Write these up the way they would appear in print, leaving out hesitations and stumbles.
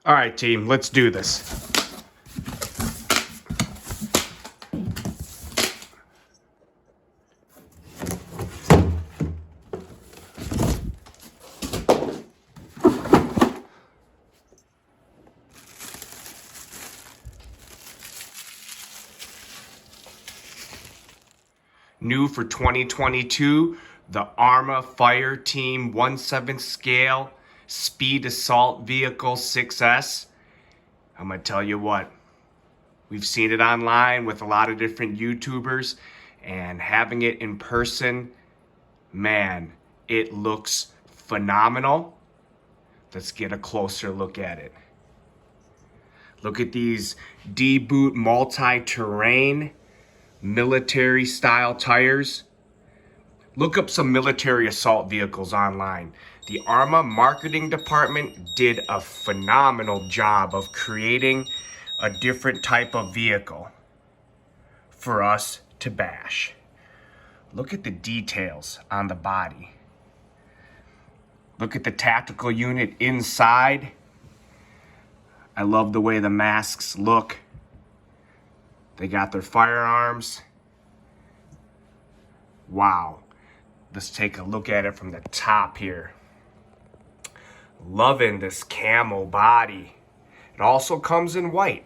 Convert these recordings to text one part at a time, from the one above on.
All right, team, let's do this. New for 2022, the Arrma Fireteam 1/7 scale speed assault vehicle 6S. I'm gonna tell you what, we've seen it online with a lot of different YouTubers, and having it in person, man, it looks phenomenal. Let's get a closer look at it. Look at these D-boot multi-terrain military style tires. Look up some military assault vehicles online. The Arma marketing department did a phenomenal job of creating a different type of vehicle for us to bash. Look at the details on the body. Look at the tactical unit inside. I love the way the masks look. They got their firearms. Wow. Let's take a look at it from the top here. Loving this camo body. It also comes in white.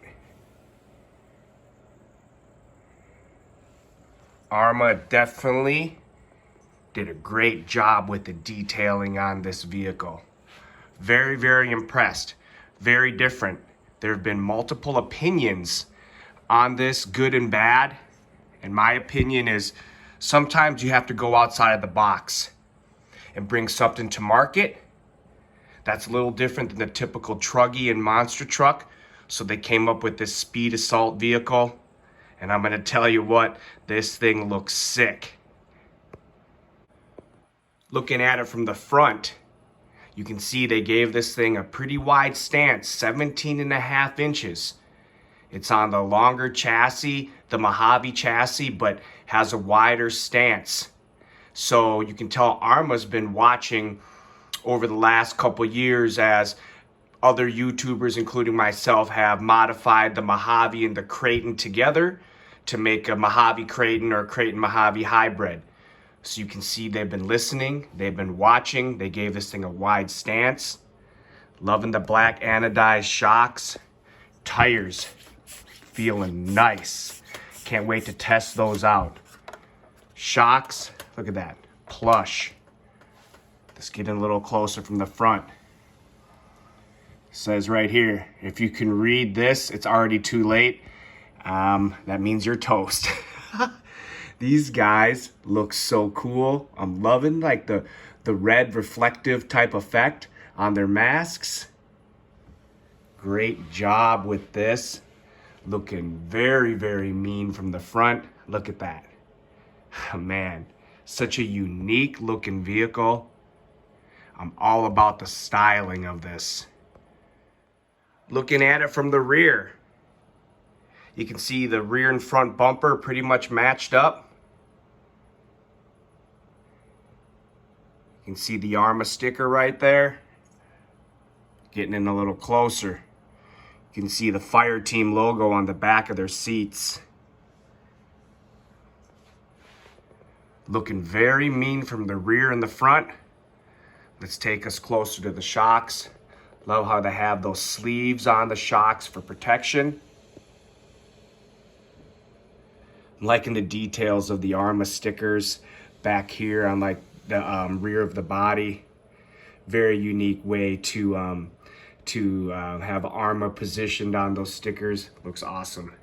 Arma definitely did a great job with the detailing on this vehicle. Very, very impressed. Very different. There have been multiple opinions on this, good and bad. And my opinion is sometimes you have to go outside of the box and bring something to market that's a little different than the typical truggy and monster truck. So they came up with this speed assault vehicle. And I'm gonna tell you what, this thing looks sick. Looking at it from the front, you can see they gave this thing a pretty wide stance, 17.5 inches. It's on the longer chassis, the Mojave chassis, but has a wider stance. So you can tell Arma's been watching over the last couple years as other YouTubers, including myself, have modified the Mojave and the Creighton together to make a Mojave Creighton or Creighton Mojave hybrid. So you can see they've been listening, they've been watching, they gave this thing a wide stance. Loving the black anodized shocks. Tires, feeling nice. Can't wait to test those out. Shocks, look at that, plush. Let's get in a little closer from the front. It says right here, if you can read this, it's already too late. That means you're toast. These guys look so cool. I'm loving like the red reflective type effect on their masks. Great job with this. Looking very, very mean from the front. Look at that. Man, such a unique looking vehicle. I'm all about the styling of this. Looking at it from the rear, you can see the rear and front bumper pretty much matched up. You can see the Arma sticker right there. Getting in a little closer. You can see the Fireteam logo on the back of their seats. Looking very mean from the rear and the front. Let's take us closer to the shocks. Love how they have those sleeves on the shocks for protection. I'm liking the details of the Arma stickers back here on like the rear of the body. Very unique way to have Arma positioned on those stickers. Looks awesome.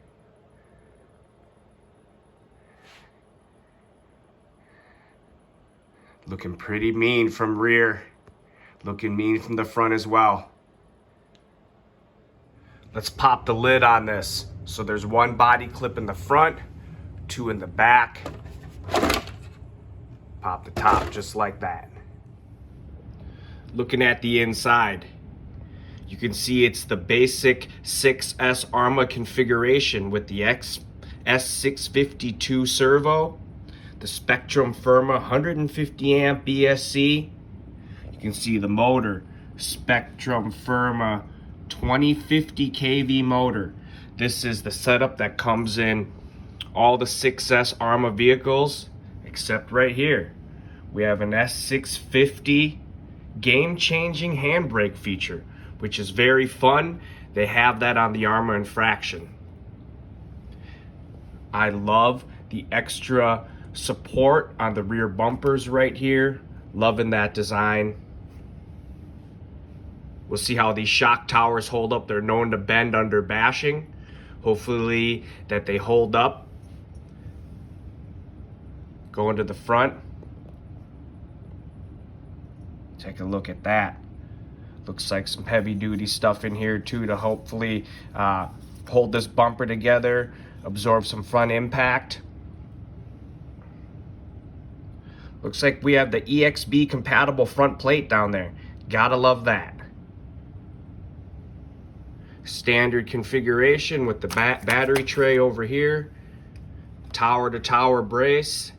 Looking pretty mean from rear. Looking mean from the front as well. Let's pop the lid on this. So there's one body clip in the front, two in the back. Pop the top just like that. Looking at the inside, you can see it's the basic 6S Arma configuration with the S652 servo, the Spectrum Firma 150 amp BSC. You can see the motor, Spectrum Firma 2050 kV motor. This is the setup that comes in all the 6S Arma vehicles, except right here. We have an S650 game-changing handbrake feature, which is very fun. They have that on the Arma Infraction. I love the extra support on the rear bumpers right here. Loving that design. We'll see how these shock towers hold up. They're known to bend under bashing. Hopefully that they hold up. Going to the front. Take a look at that. Looks like some heavy duty stuff in here too to hopefully hold this bumper together, absorb some front impact. Looks like we have the EXB compatible front plate down there. Gotta love that. Standard configuration with the battery tray over here. Tower to tower brace.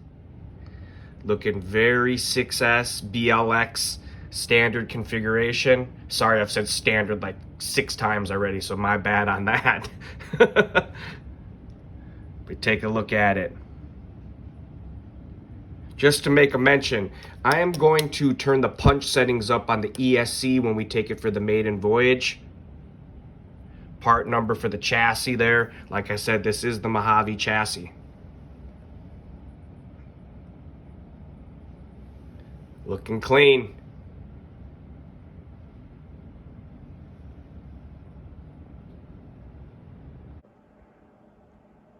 Looking very 6S BLX standard configuration. Sorry, I've said standard like 6 times already, so my bad on that. But take a look at it. Just to make a mention, I am going to turn the punch settings up on the ESC when we take it for the Maiden voyage. Part number for the chassis there. Like I said, this is the Mojave chassis. Looking clean.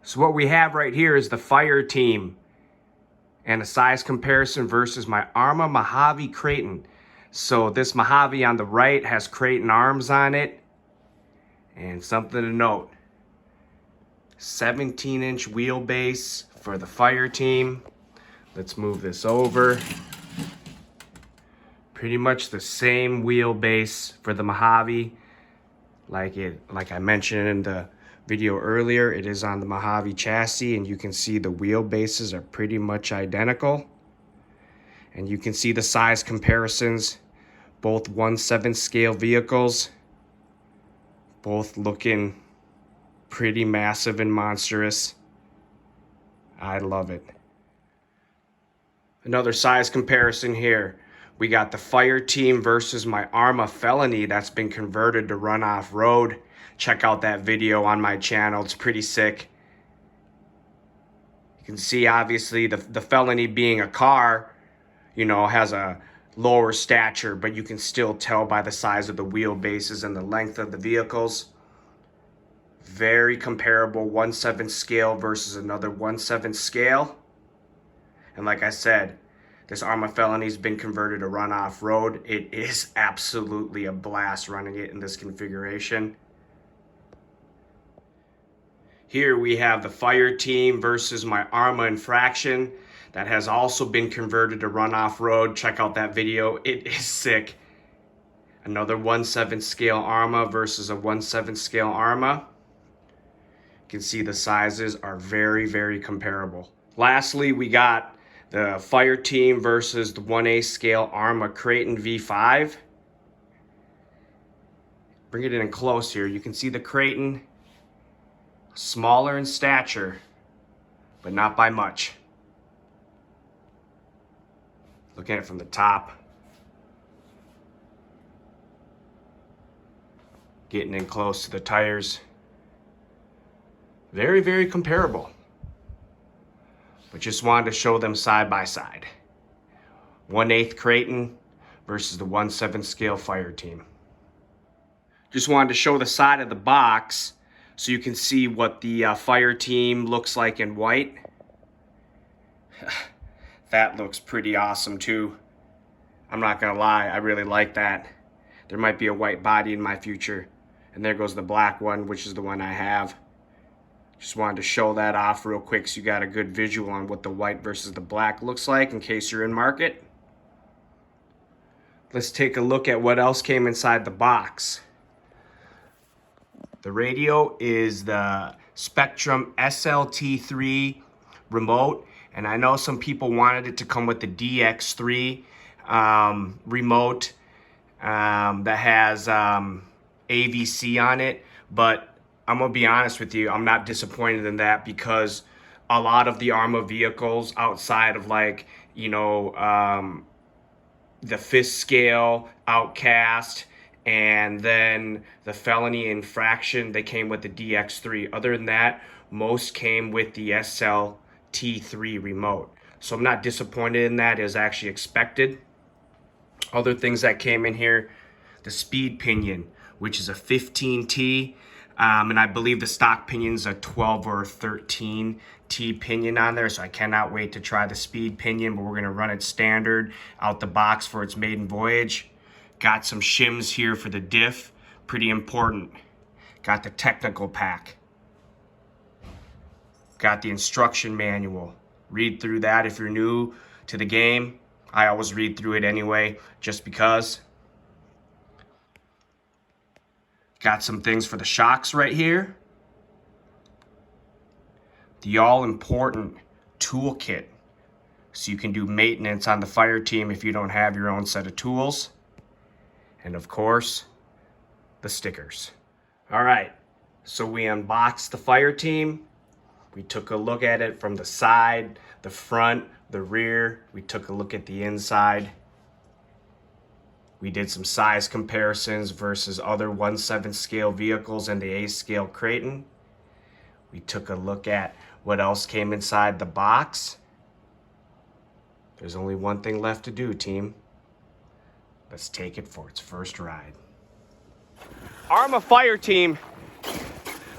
So what we have right here is the Fireteam and a size comparison versus my Arma Mojave Creighton. So this Mojave on the right has Creighton arms on it. And something to note, 17-inch wheelbase for the Fireteam. Let's move this over. Pretty much the same wheelbase for the Mojave. Like I mentioned in the video earlier, it is on the Mojave chassis, and you can see the wheelbases are pretty much identical. And you can see the size comparisons, both 1/7 scale vehicles, both looking pretty massive and monstrous. I love it. Another size comparison here. We got the Fireteam versus my Arma Felony that's been converted to run off-road. Check out that video on my channel. It's pretty sick. You can see obviously the Felony being a car, you know, has a lower stature, but you can still tell by the size of the wheelbases and the length of the vehicles. Very comparable 1/7 scale versus another 1/7 scale. And like I said, this Arma Felony's been converted to run off-road. It is absolutely a blast running it in this configuration. Here we have the Fireteam versus my Arma Infraction that has also been converted to run off-road. Check out that video. It is sick. Another 1/7 scale Arma versus a 1/7 scale Arma. You can see the sizes are very, very comparable. Lastly, we got the Fireteam versus the 1/8 scale Arma Creighton V5. Bring it in close here. You can see the Creighton, smaller in stature, but not by much. Look at it from the top. Getting in close to the tires. Very, very comparable. But just wanted to show them side by side. 1/8 Creighton versus the 1/7 scale Fireteam. Just wanted to show the side of the box so you can see what the Fireteam looks like in white. That looks pretty awesome too. I'm not gonna lie, I really like that. There might be a white body in my future. And there goes the black one, which is the one I have. Just wanted to show that off real quick so you got a good visual on what the white versus the black looks like in case you're in market. Let's take a look at what else came inside the box. The radio is the Spectrum SLT3 remote, and I know some people wanted it to come with the DX3 remote that has AVC on it, but I'm gonna be honest with you, I'm not disappointed in that, because a lot of the Arma vehicles outside of like, you know, the fifth scale, Outcast, and then the felony infraction, they came with the DX3. Other than that, most came with the SLT3 remote. So I'm not disappointed in that. It was actually expected. Other things that came in here, the speed pinion, which is a 15T, and I believe the stock pinion's a 12 or 13T pinion on there, so I cannot wait to try the speed pinion, but we're gonna run it standard out the box for its maiden voyage. Got some shims here for the diff, pretty important. Got the technical pack. Got the instruction manual. Read through that if you're new to the game. I always read through it anyway, just because. Got some things for the shocks right here. The all-important toolkit, so you can do maintenance on the fire team if you don't have your own set of tools. And of course, the stickers. All right, so we unboxed the fire team. We took a look at it from the side, the front, the rear. We took a look at the inside. We did some size comparisons versus other 1/7 scale vehicles and the 8 scale Creighton. We took a look at what else came inside the box. There's only one thing left to do, team. Let's take it for its first ride. Arma Fireteam,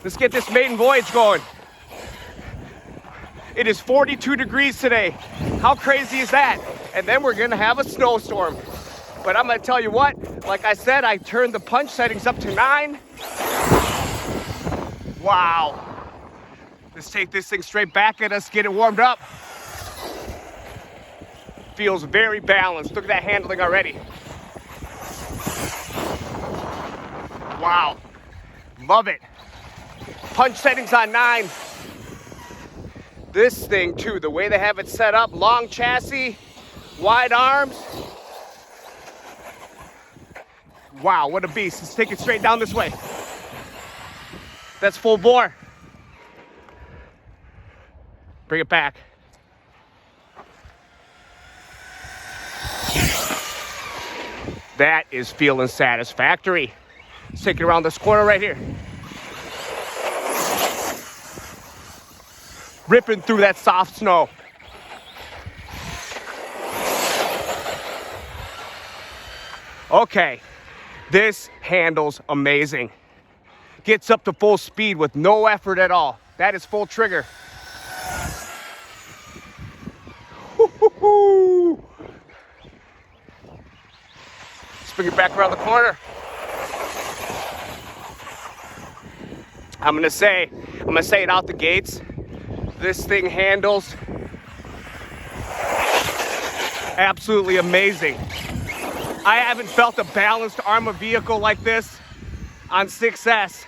let's get this maiden voyage going. It is 42 degrees today. How crazy is that? And then we're gonna have a snowstorm. But I'm gonna tell you what, like I said, I turned the punch settings up to 9. Wow. Let's take this thing straight back at us, get it warmed up. Feels very balanced. Look at that handling already. Wow, love it. Punch settings on 9. This thing too, the way they have it set up, long chassis, wide arms. Wow, what a beast. Let's take it straight down this way. That's full bore. Bring it back. That is feeling satisfactory. Let's take it around this corner right here. Ripping through that soft snow. Okay, this handles amazing. Gets up to full speed with no effort at all. That is full trigger. Woo-hoo-hoo. Let's bring it back around the corner. I'm gonna say it out the gates. This thing handles absolutely amazing. I haven't felt a balanced Arma vehicle like this on 6S.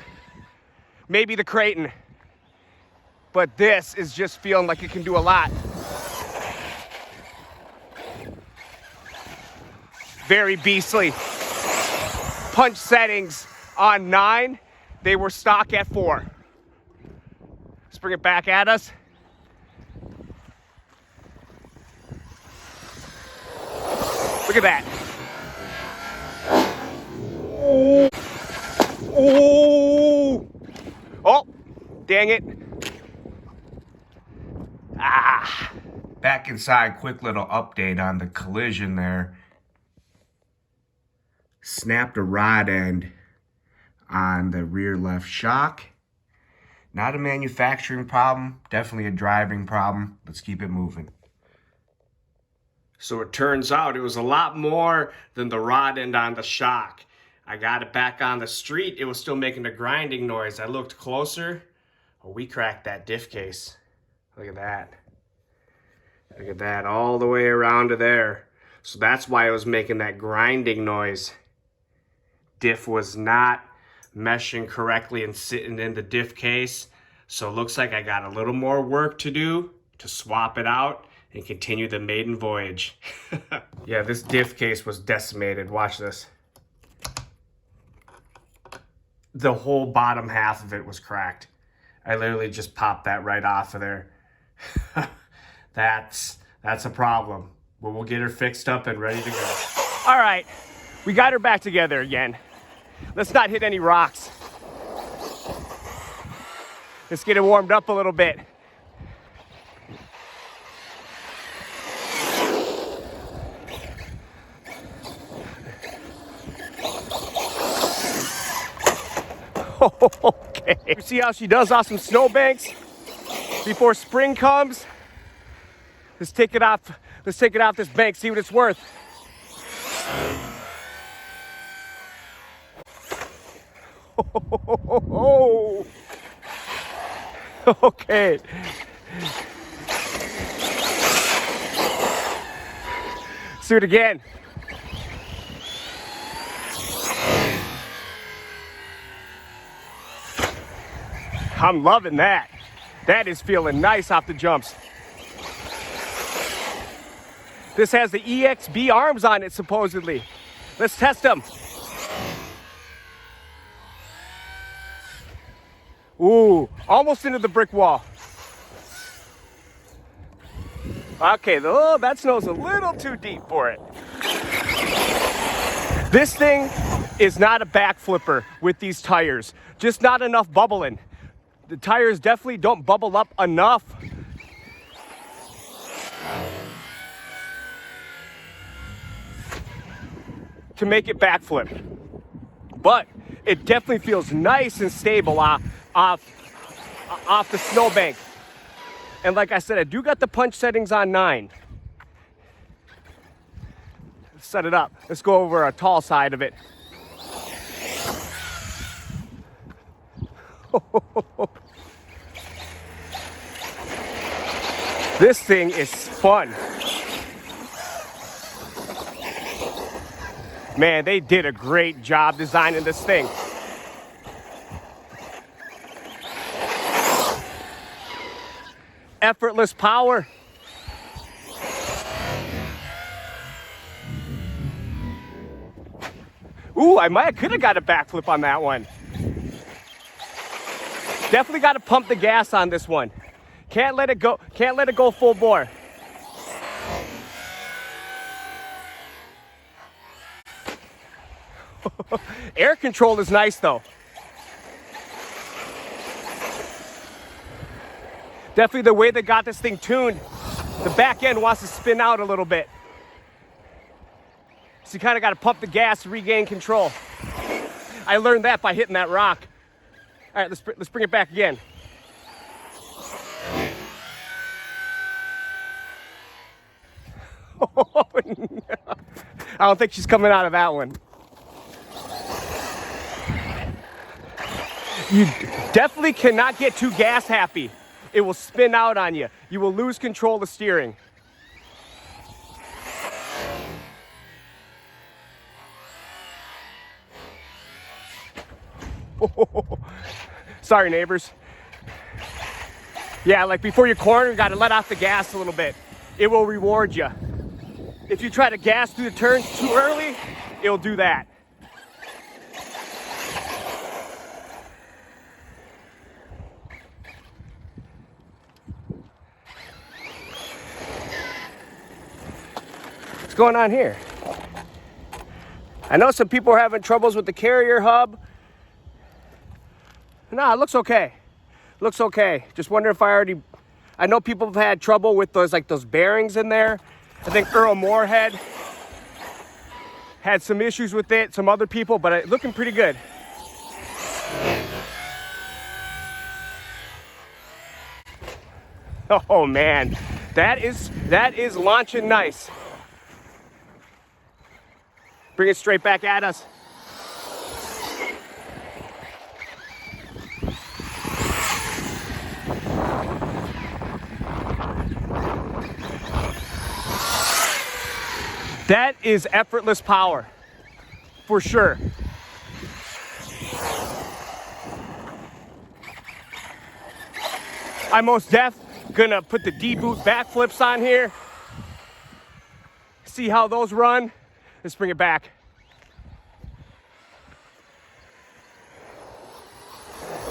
Maybe the Creighton. But this is just feeling like it can do a lot. Very beastly. Punch settings on 9. They were stock at 4. Let's bring it back at us. Look at that. Oh, oh, oh, dang it. Ah. Back inside, quick little update on the collision there. Snapped a rod end on the rear left shock. Not a manufacturing problem, definitely a driving problem. Let's keep it moving. So it turns out it was a lot more than the rod end on the shock. I got it back on the street. It was still making a grinding noise. I looked closer. Oh, we cracked that diff case. Look at that. Look at that, all the way around to there. So that's why it was making that grinding noise. Diff was not meshing correctly and sitting in the diff case. So it looks like I got a little more work to do to swap it out and continue the maiden voyage. Yeah, this diff case was decimated. Watch this. the whole bottom half of it was cracked. I literally just popped that right off of there. That's a problem. But we'll get her fixed up and ready to go. All right, we got her back together again. Let's not hit any rocks. Let's get it warmed up a little bit. Okay. You see how she does off some snowbanks before spring comes? Let's take it off. Let's take it off this bank, see what it's worth. Okay. Let's do it again. I'm loving that. That is feeling nice off the jumps. This has the EXB arms on it, supposedly. Let's test them. Ooh, almost into the brick wall. Okay, oh, that snow's a little too deep for it. This thing is not a back flipper with these tires. Just not enough bubbling. The tires definitely don't bubble up enough. To make it backflip. But it definitely feels nice and stable off the snowbank. And like I said, I do got the punch settings on 9. Let's set it up. Let's go over a tall side of it. This thing is fun. Man, they did a great job designing this thing. Effortless power. Ooh, I could have got a backflip on that one. Definitely got to pump the gas on this one. Can't let it go. Can't let it go full bore. Air control is nice though. Definitely the way they got this thing tuned, the back end wants to spin out a little bit. So you kind of got to pump the gas to regain control. I learned that by hitting that rock. All right, let's bring it back again. Oh, no. I don't think she's coming out of that one. You definitely cannot get too gas happy. It will spin out on you. You will lose control of steering. Sorry, neighbors. Yeah, like before you corner, you got to let off the gas a little bit. It will reward you. If you try to gas through the turns too early, it'll do that. What's going on here? I know some people are having troubles with the carrier hub. Nah, it looks okay. Looks okay. Just wondering if I know people have had trouble with those bearings in there. I think Earl Moorhead had some issues with it, some other people, but it's looking pretty good. Oh man, that is launching nice. Bring it straight back at us. That is effortless power, for sure. I'm most def gonna put the D-boot backflips on here. See how those run. Let's bring it back.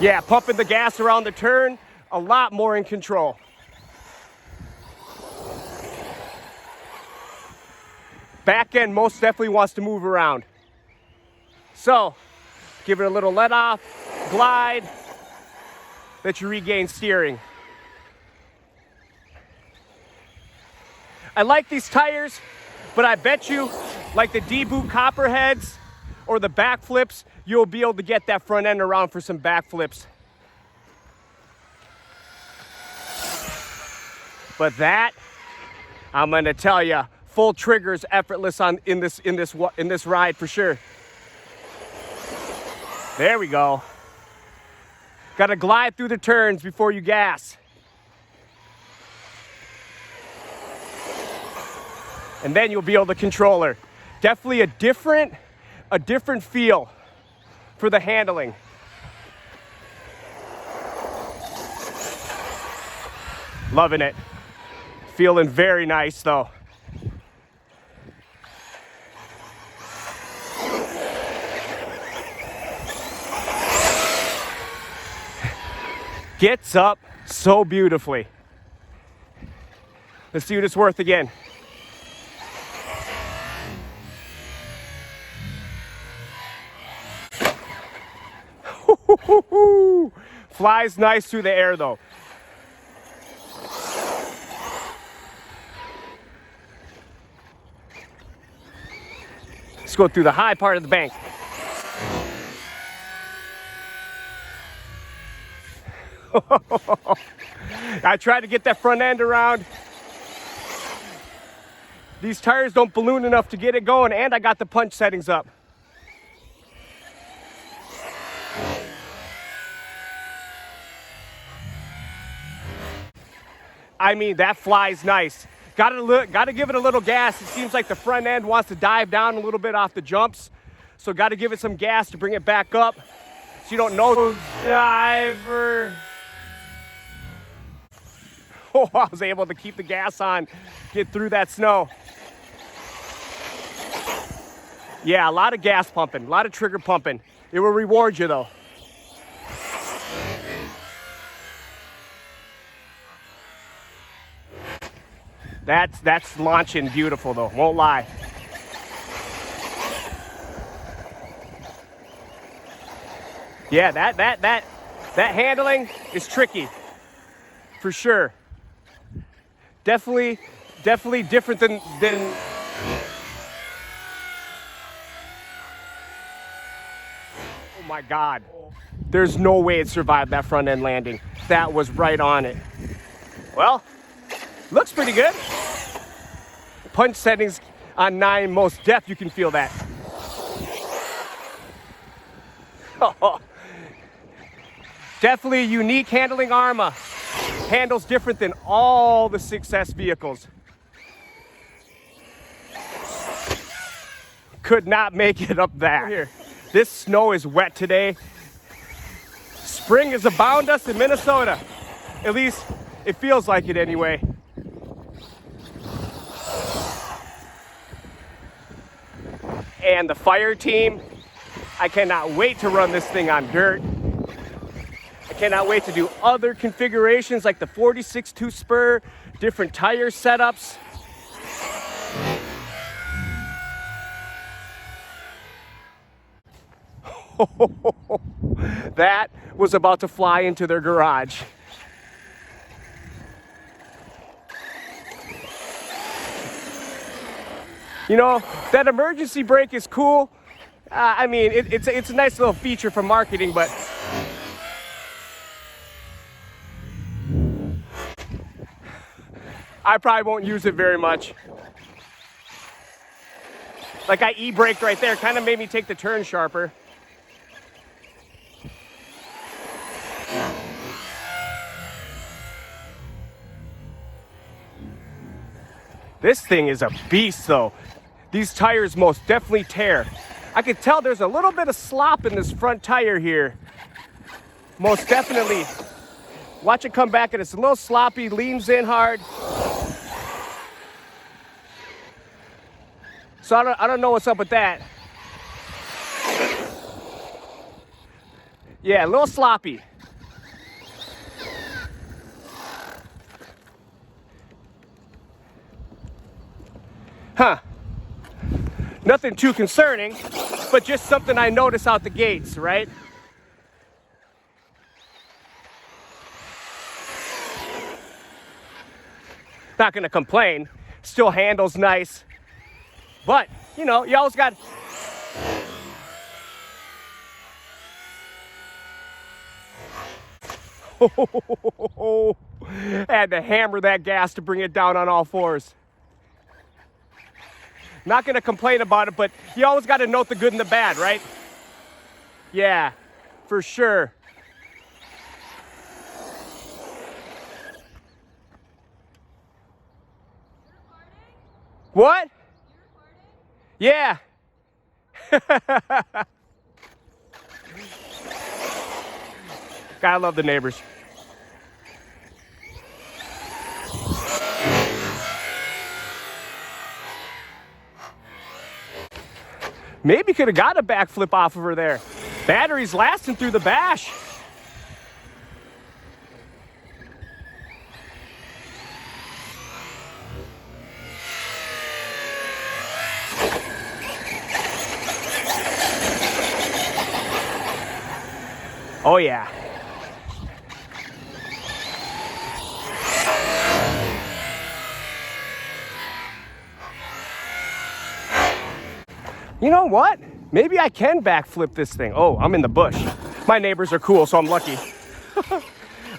Yeah, pumping the gas around the turn, a lot more in control. Back end most definitely wants to move around. So, give it a little let off, glide, let you regain steering. I like these tires, but I bet you, like the D-boot copperheads or the backflips, you'll be able to get that front end around for some backflips. But that, I'm gonna tell you, full trigger is effortless in this ride for sure. There we go. Gotta glide through the turns before you gas. And then you'll be able to control her. Definitely a different feel for the handling. Loving it. Feeling very nice though. Gets up so beautifully. Let's see what it's worth again. Flies nice through the air though. Let's go through the high part of the bank. I tried to get that front end around. These tires don't balloon enough to get it going, and I got the punch settings up. I mean, that flies nice. Gotta give it a little gas. It seems like the front end wants to dive down a little bit off the jumps. So gotta give it some gas to bring it back up. So you don't know. Diver. Oh, I was able to keep the gas on, get through that snow. Yeah, a lot of gas pumping, a lot of trigger pumping. It will reward you though. That's launching beautiful though, won't lie. Yeah, that handling is tricky, for sure. Definitely different than. Oh my God, there's no way it survived that front end landing. That was right on it. Well, looks pretty good. Punch settings on 9, most def, you can feel that. Definitely a unique handling Arma. Handles different than all the 6S vehicles. Could not make it up that. Here. This snow is wet today. Spring is abound us in Minnesota. At least it feels like it anyway. And the Fireteam, I cannot wait to run this thing on dirt. I cannot wait to do other configurations like the 46 2-spur, different tire setups. That was about to fly into their garage. You know, that emergency brake is cool. I mean, it's a nice little feature for marketing, but I probably won't use it very much. Like I e-braked right there, kind of made me take the turn sharper. This thing is a beast though. These tires most definitely tear. I can tell there's a little bit of slop in this front tire here. Most definitely. Watch it come back and it's a little sloppy, leans in hard. So I don't know what's up with that. Yeah, a little sloppy. Huh. Nothing too concerning, but just something I notice out the gates, right? Not gonna complain. Still handles nice. But, you know, you always got... Had to hammer that gas to bring it down on all fours. Not gonna complain about it, but you always gotta note the good and the bad, right? Yeah, for sure. What? Yeah. Gotta love the neighbors. Maybe could have got a backflip off of her there. Battery's lasting through the bash. Oh yeah. You know what? Maybe I can backflip this thing. Oh, I'm in the bush. My neighbors are cool, so I'm lucky.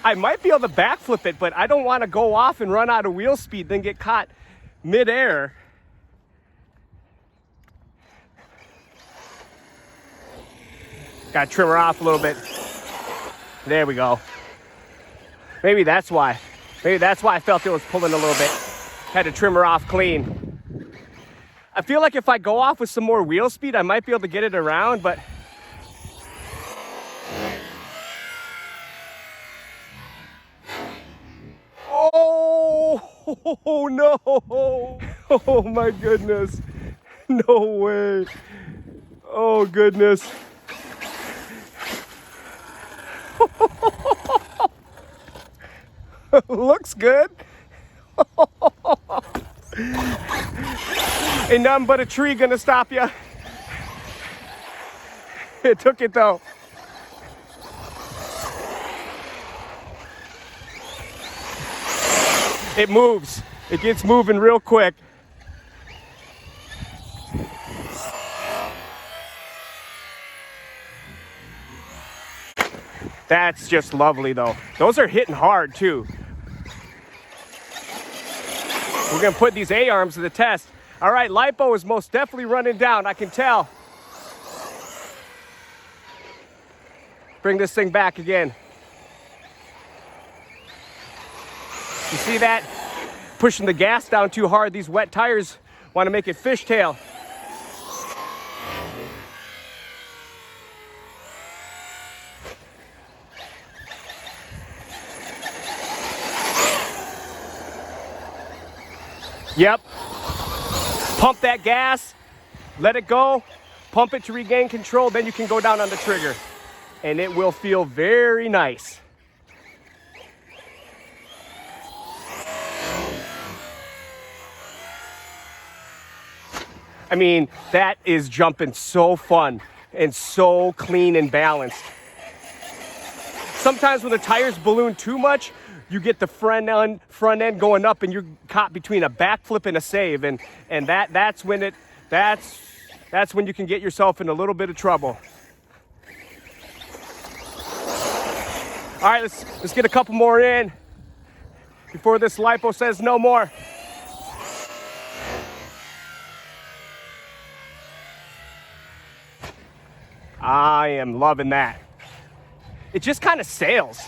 I might be able to backflip it, but I don't want to go off and run out of wheel speed, then get caught midair. Gotta trim her off a little bit. There we go. Maybe that's why. Maybe that's why I felt it was pulling a little bit. Had to trim her off clean. I feel like if I go off with some more wheel speed, I might be able to get it around, but... Oh no! Oh my goodness. No way. Oh goodness. Looks good. Ain't nothing but a tree gonna stop you. It took it though. It moves. It gets moving real quick. That's just lovely though. Those are hitting hard too. We're gonna put these A-arms to the test. All right, lipo is most definitely running down, I can tell. Bring this thing back again. You see that? Pushing the gas down too hard. These wet tires want to make it fishtail. Yep. Pump that gas, let it go, pump it to regain control, then you can go down on the trigger. And it will feel very nice. I mean, that is jumping so fun and so clean and balanced. Sometimes when the tires balloon too much, you get the front end going up and you're caught between a backflip and a save, and that's when you can get yourself in a little bit of trouble. All right, let's get a couple more in before this lipo says no more. I am loving that. It just kind of sails.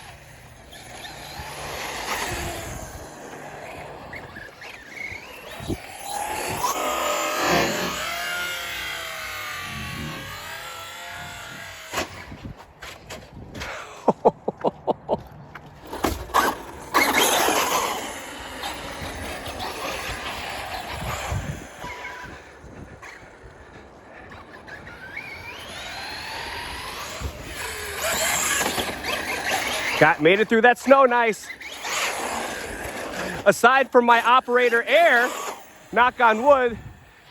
Made it through that snow nice. Aside from my operator error, knock on wood,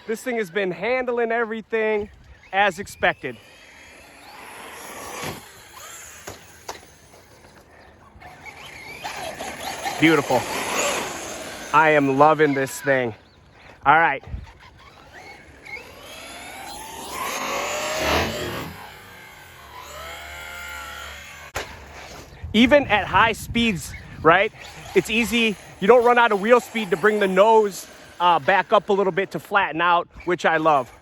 This thing has been handling everything as expected. Beautiful. I am loving this thing. All right. Even at high speeds, right? It's easy. You don't run out of wheel speed to bring the nose back up a little bit to flatten out, which I love.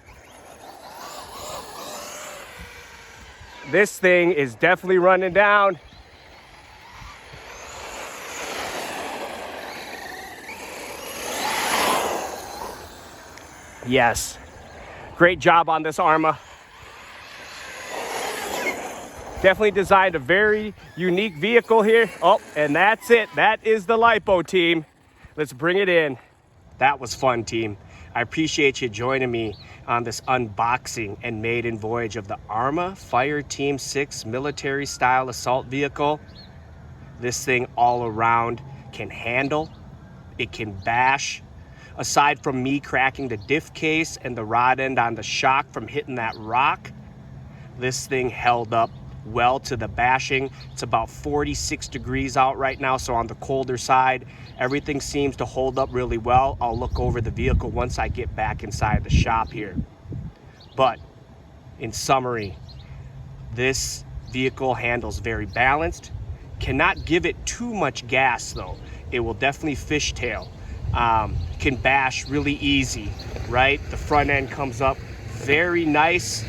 This thing is definitely running down. Yes, great job on this Arma. Definitely designed a very unique vehicle here. Oh, and that's it. That is the LiPo, team. Let's bring it in. That was fun, team. I appreciate you joining me on this unboxing and maiden voyage of the Arma Fireteam 6 military style assault vehicle. This thing all around can handle, it can bash. Aside from me cracking the diff case and the rod end on the shock from hitting that rock, this thing held up well to the bashing. It's about 46 degrees out right now, so on the colder side, everything seems to hold up really well. I'll look over the vehicle once I get back inside the shop here. But in summary, this vehicle handles very balanced. Cannot give it too much gas though. It will definitely fishtail. Can bash really easy, right? The front end comes up very nice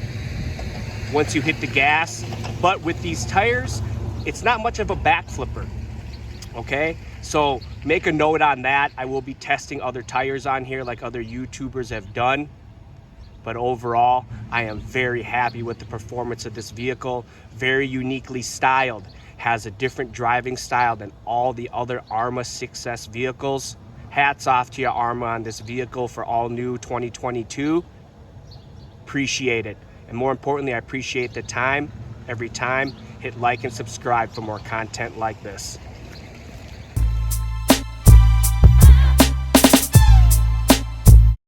once you hit the gas, but with these tires, it's not much of a back flipper, okay? So make a note on that. I will be testing other tires on here like other YouTubers have done, but overall, I am very happy with the performance of this vehicle. Very uniquely styled, has a different driving style than all the other Arma 6S vehicles. Hats off to you, Arma, on this vehicle for all new 2022. Appreciate it. And more importantly, I appreciate the time. Every time, hit like and subscribe for more content like this.